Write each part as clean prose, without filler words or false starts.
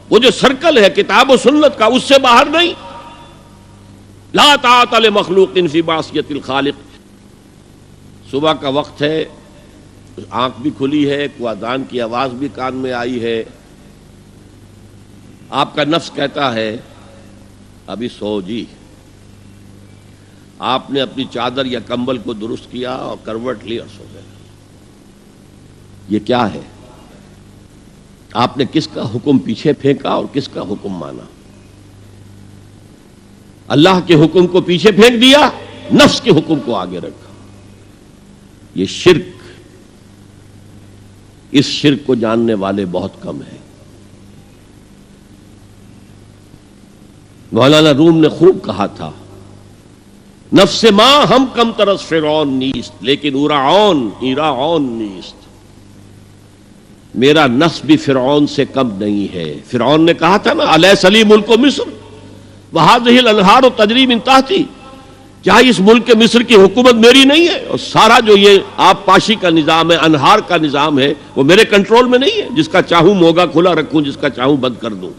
وہ جو سرکل ہے کتاب و سنت کا، اس سے باہر نہیں. لا طاعت لمخلوق فی معصیت الخالق. صبح کا وقت ہے، آنکھ بھی کھلی ہے، کوئی اذان کی آواز بھی کان میں آئی ہے، آپ کا نفس کہتا ہے ابھی سو جی. آپ نے اپنی چادر یا کمبل کو درست کیا اور کروٹ لی اور سو گئے. یہ کیا ہے؟ آپ نے کس کا حکم پیچھے پھینکا اور کس کا حکم مانا؟ اللہ کے حکم کو پیچھے پھینک دیا، نفس کے حکم کو آگے رکھا. یہ شرک، اس شرک کو جاننے والے بہت کم ہیں. مولانا روم نے خوب کہا تھا، نفس ما ہم کم ترس فرعون نیست لیکن ایراعون نیست. میرا نفس بھی فرعون سے کم نہیں ہے. فرعون نے کہا تھا نا الیس لی ملک مصر وہذہ الانہار تجری من تحتی، کیا اس ملک مصر کی حکومت میری نہیں ہے؟ اور سارا جو یہ آب پاشی کا نظام ہے، انہار کا نظام ہے، وہ میرے کنٹرول میں نہیں ہے؟ جس کا چاہوں موگا کھلا رکھوں، جس کا چاہوں بند کر دوں.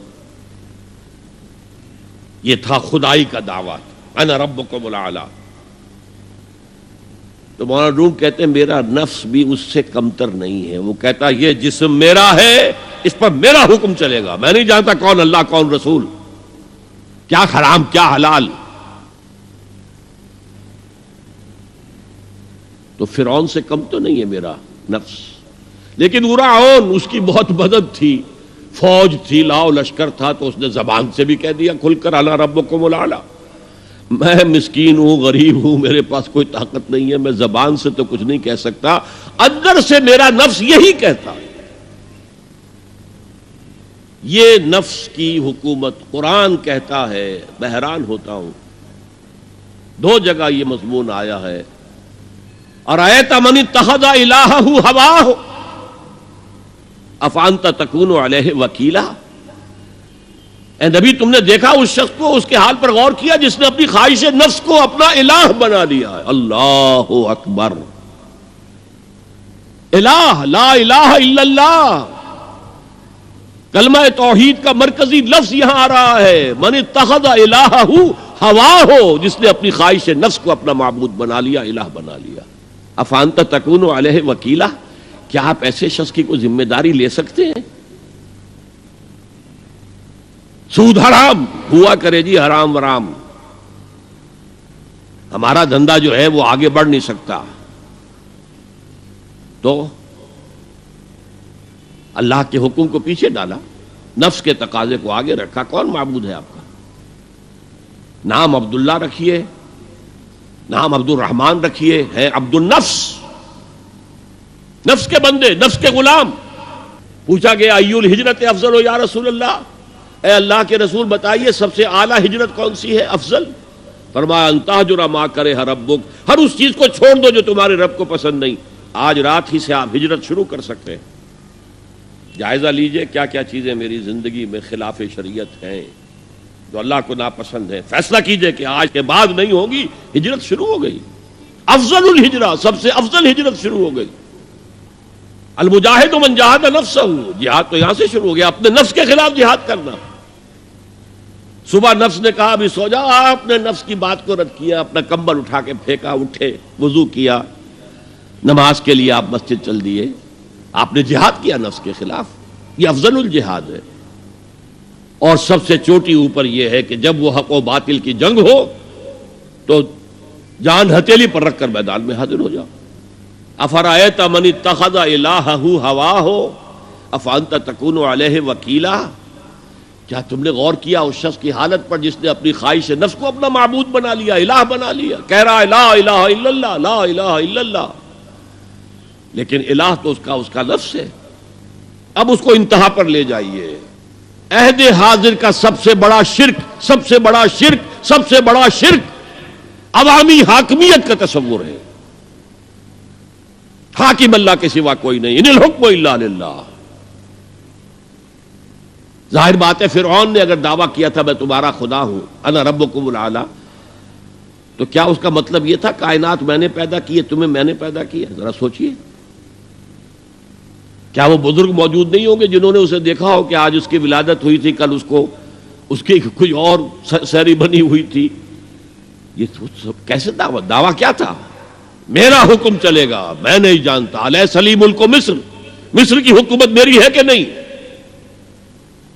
یہ تھا خدائی کا دعویٰ، انا ربکم الاعلی. تو مولانا روم کہتے ہیں میرا نفس بھی اس سے کمتر نہیں ہے. وہ کہتا یہ جسم میرا ہے، اس پر میرا حکم چلے گا. میں نہیں جانتا کون اللہ کون رسول، کیا حرام کیا حلال. تو فرعون سے کم تو نہیں ہے میرا نفس. لیکن ایراعون اس کی بہت مدد تھی، فوج تھی، لاؤ لشکر تھا، تو اس نے زبان سے بھی کہہ دیا کھل کر انا ربکم الاعلی. میں مسکین ہوں، غریب ہوں، میرے پاس کوئی طاقت نہیں ہے، میں زبان سے تو کچھ نہیں کہہ سکتا، اندر سے میرا نفس یہی کہتا ہے. یہ نفس کی حکومت قرآن کہتا ہے. میں حیران ہوتا ہوں، دو جگہ یہ مضمون آیا ہے. ارأیت من اتخذ الہہ ہواہ افانت تکون علیہ وکیلا. اے نبی تم نے دیکھا اس شخص کو، اس کے حال پر غور کیا جس نے اپنی خواہش نفس کو اپنا الہ بنا لیا ہے. اللہ اکبر. الہ، لا الہ الا اللہ، کلمہ توحید کا مرکزی لفظ یہاں آ رہا ہے. من اتخذ الہہ ہواہ، جس نے اپنی خواہش نفس کو اپنا معبود بنا لیا، الہ بنا لیا. افانت تکون علیہ وکیلا، کیا آپ ایسے شخص کی کوئی ذمہ داری لے سکتے ہیں؟ سود حرام ہوا کرے جی، حرام ورام، ہمارا دھندا جو ہے وہ آگے بڑھ نہیں سکتا. تو اللہ کے حکم کو پیچھے ڈالا، نفس کے تقاضے کو آگے رکھا. کون معبود ہے آپ کا؟ نام عبداللہ رکھیے، نام عبد الرحمن رکھیے، ہے عبد النفس، نفس کے بندے، نفس کے غلام. پوچھا گیا ای الہجرت افضل یا رسول اللہ، اے اللہ کے رسول بتائیے سب سے اعلیٰ ہجرت کون سی ہے، افضل؟ فرمایا ان تہجر ما کرہ ربک، ہر اس چیز کو چھوڑ دو جو تمہارے رب کو پسند نہیں. آج رات ہی سے آپ ہجرت شروع کر سکتے ہیں. جائزہ لیجئے کیا کیا چیزیں میری زندگی میں خلاف شریعت ہیں جو اللہ کو ناپسند ہے. فیصلہ کیجئے کہ آج کے بعد نہیں ہوگی. ہجرت شروع ہو گئی، افضل الہجرہ، سب سے افضل ہجرت شروع ہو گئی. المجاہد من جاہد نفسہ، جہاد تو یہاں سے شروع ہو گیا، اپنے نفس کے خلاف جہاد کرنا. صبح نفس نے کہا ابھی سو جاؤ، آپ نے نفس کی بات کو رد کیا، اپنا کمبل اٹھا کے پھینکا، اٹھے، وضو کیا، نماز کے لیے آپ مسجد چل دیے. آپ نے جہاد کیا نفس کے خلاف. یہ افضل الجہاد ہے. اور سب سے چوٹی اوپر یہ ہے کہ جب وہ حق و باطل کی جنگ ہو تو جان ہتھیلی پر رکھ کر میدان میں حاضر ہو جاؤ. افرأیت من اتخذ الہہ ہواہ افانت تکون علیہ وکیلا. کیا تم نے غور کیا اس شخص کی حالت پر جس نے اپنی خواہش نفس کو اپنا معبود بنا لیا، الہ بنا لیا، کہہ رہا ہے لا الہ الا اللہ، لا الہ الا اللہ، لیکن الہ تو اس کا لفظ ہے. اب اس کو انتہا پر لے جائیے. عہد حاضر کا سب سے بڑا شرک، سب سے بڑا شرک، سب سے بڑا شرک عوامی حاکمیت کا تصور ہے. حاکم اللہ کے سوا کوئی نہیں، ان الحکم الا للہ. ظاہر بات ہے فرعون نے اگر دعویٰ کیا تھا میں تمہارا خدا ہوں، انا ربکم الاعلی، تو کیا اس کا مطلب یہ تھا کائنات میں نے پیدا کی ہے، تمہیں میں نے پیدا کیا؟ ذرا سوچئے. کیا وہ بزرگ موجود نہیں ہوں گے جنہوں نے اسے دیکھا ہو کہ آج اس کی ولادت ہوئی تھی، کل اس کی کوئی اور سیری بنی ہوئی تھی؟ یہ سب کیسے دعویٰ کیا تھا؟ میرا حکم چلے گا، میں نہیں جانتا، الیس لی ملک مصر، مصر کی حکومت میری ہے کہ نہیں؟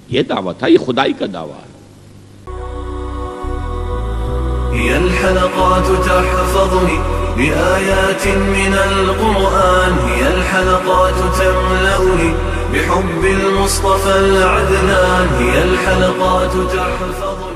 یہ دعویٰ تھا، یہ خدائی کا دعویٰ ہے۔ هي الحلقات تحفظني بآيات من القرآن، هي الحلقات تملأني بحب المصطفى العدنان، هي الحلقات تحفظني